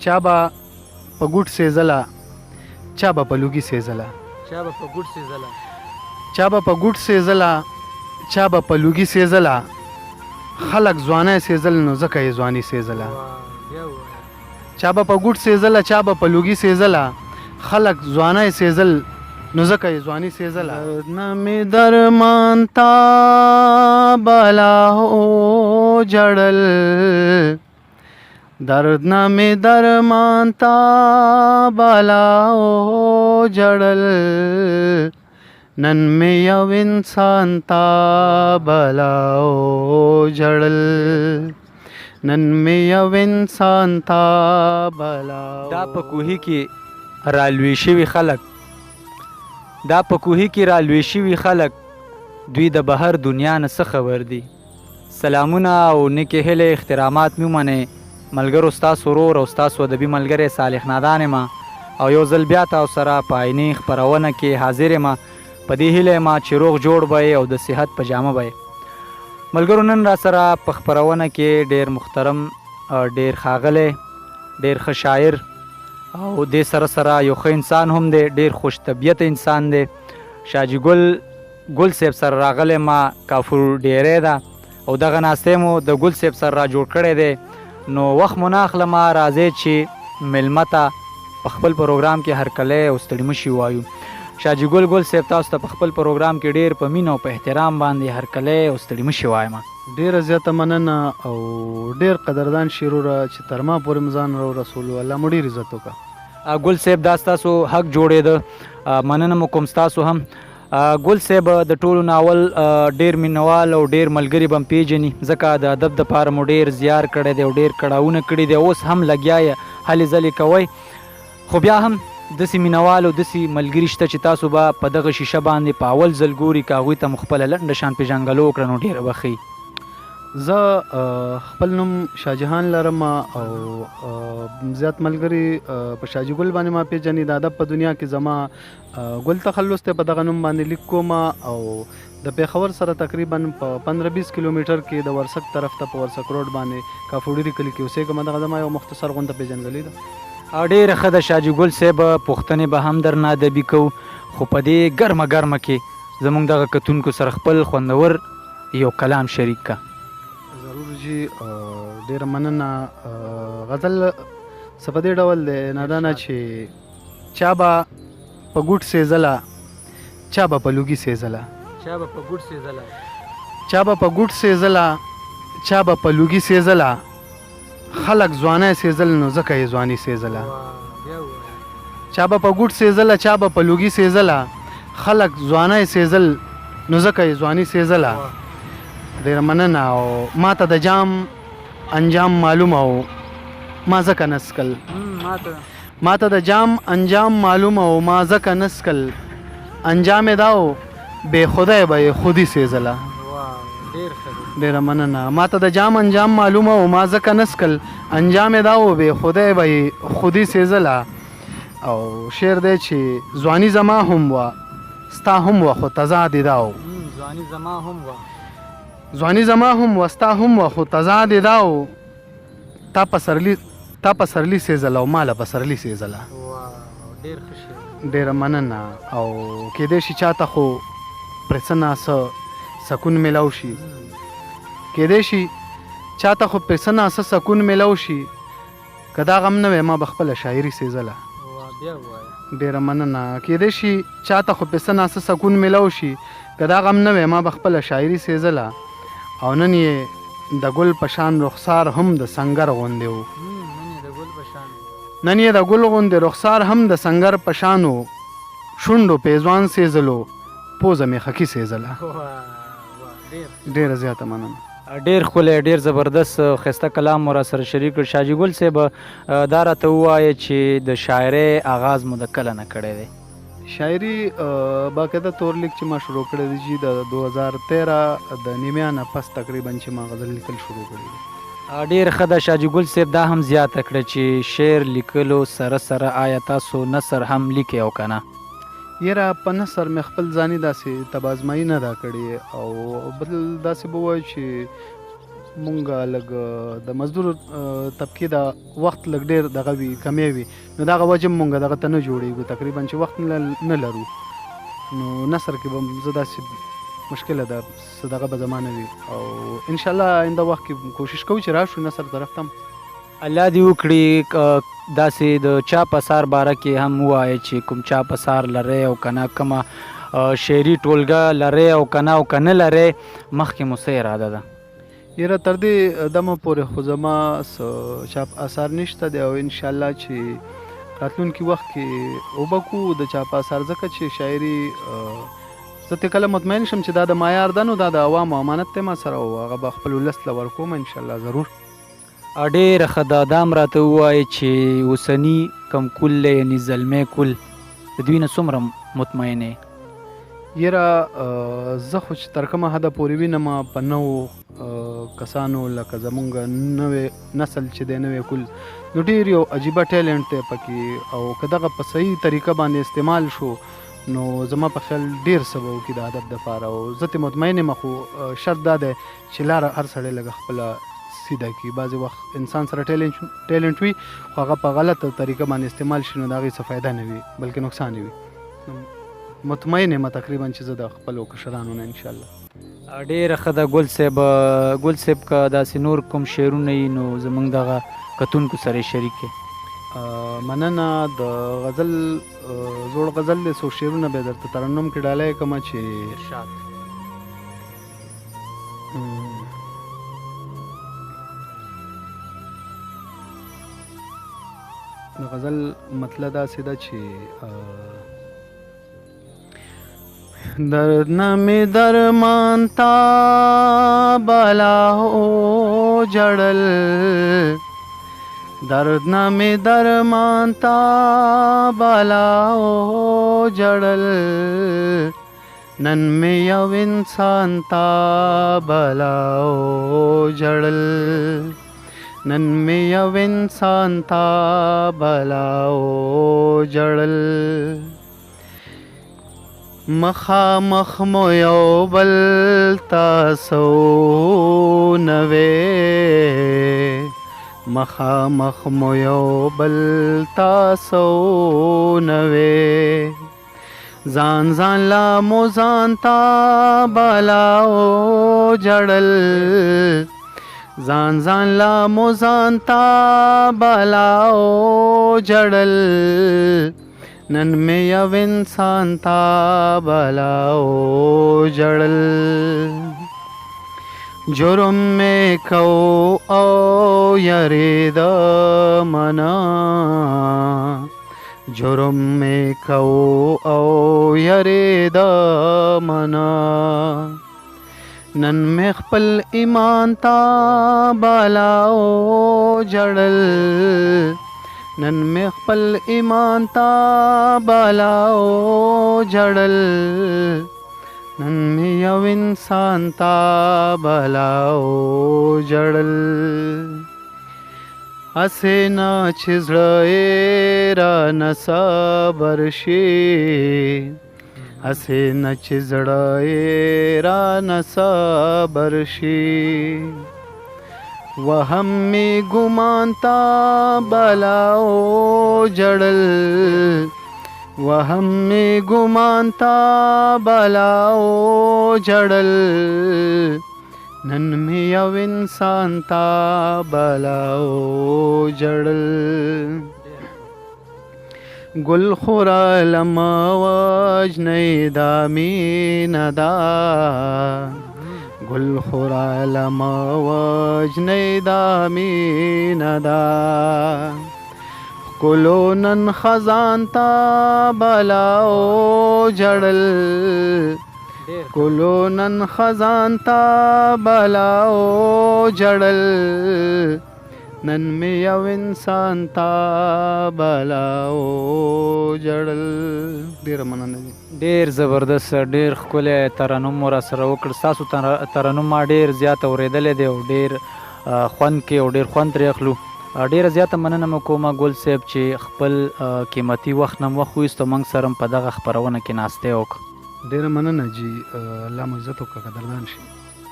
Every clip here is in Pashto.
چا به په ګوټ سېزله چا به په لوګي سېزله چا به په ګوټ سېزله چا به په ګوټ سېزله چا به په لوګي سېزله خلک ځوانۍ سېزل نو ځکه یې ځواني سېزله بیا ووایه چا به په ګوټ سېزله چا به په لوګي سېزله خلک ځوانۍ سېزل نو ځکه یې ځواني سېزله نه مې درمان تا بلا هو جړل درد نه مې درمان تا بلا هو جړل نن مې یو انسان تا بلا هو جړل نن مې یو انسان تا بلا دا په کوهي کې رالوي شوي خلک دا په کوهي کې رالوي شوي خلک دوی د بهر دنیا نه څه خبر دي سلامونه او نیکې هیلې احترامات مې ومنئ ملګرو ستاسو ورور او ستاسو ادبي ملګری صالح نادان یم او یو ځل بیا تاسو سره په عیني خپرونه کې حاضر یم په دې هیله یم چې روغ جوړ به او د صحت په جامه به ملګرو نن را سره په خپرونه کې ډېر محترم ډېر ښاغلی ډېر ښه شاعر او دې سره سره یو ښه انسان هم دی ډېر خوش طبیعت انسان دی شاجي ګل صاحب سره راغلی ما کافور ډیری ده او دغه ناستې مو د ګل صاحب سره را جوړ کړی دی نو وخت مو نه اخلمه راځئ چې میلمه ته په خپل پروګرام کې هرکلی او ستړي مشي ووایو شاجي ګل صاحب تاسو ته په خپل پروګرام کې ډېر په مینه او په احترام باندې هرکلی او ستړي مشي وایم ډیره زیاته مننه او ډیر قدردان شیروره چې تر ما پورې مځان رو رسولو الله مو ډېر عزت وکړه ګل صاحب دا ستاسو حق جوړېده مننه مو کوم ستاسو هم ګل صاحب د ټولو ناول ډېر مینوال او ډېر ملګري به م پېژني ځکه د ادب دپاره مو ډېر زیار کړی دی او ډېر کړاوونه کړي دی اوس هم لګیا یې هلې ځلې کوئ خو بیا هم داسې مینوال او داسې ملګري شته چې تاسو به په دغه شیشه باندې په اول ځل ګوري که هغوی ته مو خپله لنډه شان پېژنګلو وکړه نو ډېره به ښه زه خپل نوم شاهجهان لرم او زیات ملګري په شاجي ګل باندې ما پېژني د ادب په دنیا کې زما ګل تخلص دی په دغه نوم باندې لیک کوم او د پېښور سره تقریبا په 15-20 کیلومیټر کې د ورسک طرف ته په ورسک روډ باندې کافوډیري کلي کې اوسېږم دغه زما یو مختصر غونډه پېژندګلې ده ډېره ښه ده شاجي ګل صاحب پوښتنې به هم درنه ادبي کوو خو په دې ګرمه کې زموږ دغه کتونکو سره خپل خوندور یو کلام شریک کا ضرور جی ډېره مننه غزل څه په دې ډول دی نادانه چې چا به په ګوټ سېزله چا به په لوګي سېزله چا به په ګوټ سېزله چا به په ګوټ سېزله چا به په لوګي سېزله خلک ځوانۍ سېزل نو ځکه یې ځواني سېزله چا به په ګوټ سېزله چا به په لوګي سېزله خلک ځوانۍ سېزل نو ځکه یې ځواني سېزله ډېره مننه او ما ته د جام انجام معلومه و ما ځکه نسکل ما ته د جام انجام معلومه و ما ځکه نسکل انجام یې دا و بې خدای به یې خودي سېزله ډېره مننه ما ته د جام انجام معلومه و ما ځکه نسکل انجام یې دا و بې خدای به یې خودي سېزله او شعر دی چې ځواني زما هم وه ستا هم وه خو تضاد یې دا و ځواني زما هم وه ځواني زما هم وه ستا هم وه خو تضاد یې دا و تا په سرلي سېزله او ما له پسرلي سېزله ډېره مننه او کیدای شي چاته خو پرې څه ناسه سکون میلاو شي کیدای شي چاته خو پرې څه ناسه سکون میلاو شي که دا غم نه وی ما به خپله شاعري سېزله ډېره مننه کیدای شي چاته خو پرې څه ناسه سکون میلاو شي که دا غم نه وی ما به خپله شاعري سېزله او نن یې د ګل په شان رخسار هم د سنګر غوندې و نن یې د ګل غوندې رخسار هم د سنګر په شان و شونډو پیزوان سېزلو پوزه مې خکي سېزله ډېره زیاته مننه ډېر ښکلی ډېر زبردست ښایسته کلام مو را سره شریک کړ شاجي ګل صاحب دا راته ووایه چې د شاعرۍ آغاز مو د کله نه کړی دی شاعري باقاعده طور لیک چې ما شروع کړی دی چې د 2013 د نیمیا نه پس تقریبا چې ما غزل لیکل شروع کړی دی ډېر ښه ده شاجي ګل صاحب دا هم زیاته کړه چې شعر لیکلو سره سره آیا تاسو نثر هم لیکئ او که نه یاره په نثر مې خپل ځاني داسې تبازمایي نه ده کړې او بل داسې به ووایو چې مونږ لږ د مزدور طبقې د وخت لږ ډېر دغه وي کمی وي نو دغه وجه مونږ دغه ته نه جوړېږو تقریبا چې وخت نه لرو نو نثر کې به زه داسې مشکله ده څه دغه به زما نه وي او انشاءالله آینده وخت کې کوشش کوو چې راشو نثر طرف ته هم الله دې وکړي داسې د چاپ اثار باره کې هم ووایي چې کوم چاپ اثار لرئ او که نه کومه شعري ټولګه لرئ او که نه او که نه لرئ مخکې مو څه اراده ده یاره تر دې دمه پورې خو زما څه چاپ اثار نشته دی او انشاءالله چې راتلونکي وخت کې وبکو د چاپ اثار ځکه چې شاعري زه ته کله مطمئن شم چې دا د معیار ده نو دا د عوامو امانت دی ما سره او هغه به خپل ولس له ورکوم انشاءالله ضرور ډېره ښه ده دا هم راته ووایي چې اوسني کم کل دی یعنې زلمی کل د دوی نه څومره مطمئن یې یاره زه خو چې تر کومه حده پورې وینم په نوو کسانو لکه زمونږ نوې نسل چې دی نوې کل نو ډېر یو عجیبه ټیلنټ دی پکې او که دغه په صحیح طریقه باندې استعمال شو نو زما په خیال ډېر څه به وکړي د ادب دپاره او زه ترې مطمئن یم خو شرط دا دی چې لاره هر سړی لږه خپله سیده کړي بعضې وخت انسان سره ټیلنټ وي خو هغه په غلطه طریقه باندې استعمال شي نو د هغې څه فایده نه وي بلکې نقصان وي مطمئن یم تقریبا چې زه د خپلو کشرانو نه انشاءالله ډېره ښه ده ګل صاحب که داسې نور کوم شعرونه وي نو زموږ دغه کتونکو سره یې شریک کړي مننه د غزل زوړ غزل دی څو شعرونه به یې درته ترنم کې ډالی کړمه چې د غزل مطلب داسې ده چې درد نه مې درمان تا بالا هو جړل درد نه مې درمان تا بالا هو جړل نن مې یو انسان تا بالا هو جړل نن مې یو انسان تا بلاو جړل مخامخ مو یو بل تاسو نوې مخامخ مو یو بل تاسو نوې ځان ځان لا مو ځان تا بلاو جړل ځان ځان لا مو ځان تا بلاو جړل نن مې یو انسان تا بلاو جړل جرم مې کو او یرید منا جرم مې کو او یرید منا نن مې خپل ایمان تا بالاو جړل نن مې خپل ایمان تا بالاو جړل نن مې یو انسان تا بالاو جړل هسې نه چې زړه یې رانه صبر شي هسې نه چې زړه یې رانه صبر شي وهم مې ګمان تا بلاو جړل وهم مې ګمان تا بلاو جړل نن مې یو انسان تا بلاو جړل گل خورا لما وجنی دا مینه دا گل خورا لما وجنی دا مینه دا کلو نن خزان تا بلاو جړل کلو نن خزان تا بلاو جړل نن مې یو انسان تا بلاو جړل ډېره مننه دي ډېر زبردست ډېر ښکلی ترنم مو راسره وکړ ستاسو ترنم ما ډېر زیات اورېدلی دی او ډېر خوند کې او ډېر خوند ترې اخلو ډېره زیاته مننه مو کومه ګل صاحب چې خپل قیمتي وخت نه وخت وایستو موږ سره هم په دغه خپرونه کې ناستی وکړو ډېره مننه جي الله مو عزت وکړه قدردان شي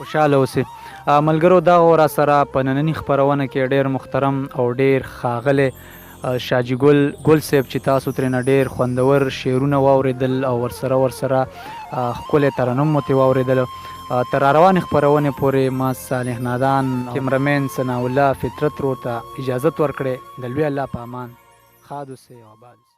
خوشحاله اوسئ. ملګرو دغه را سره په ننني خپرونه کې ډېر محترم او ډېر ښاغلی شاجي ګل صاحب چې تاسو ترېنه ډېر خوندور شعرونه واورېدل او ورسره ښکلی ترنم مو ترې واورېدل. تر راروانې خپرونې پورې ما صالح نادان کیمرمین ثناءالله فطرت ورور ته اجازت ورکړې. د لوی الله په امان ښاد اوسئ او اباد اوسئ.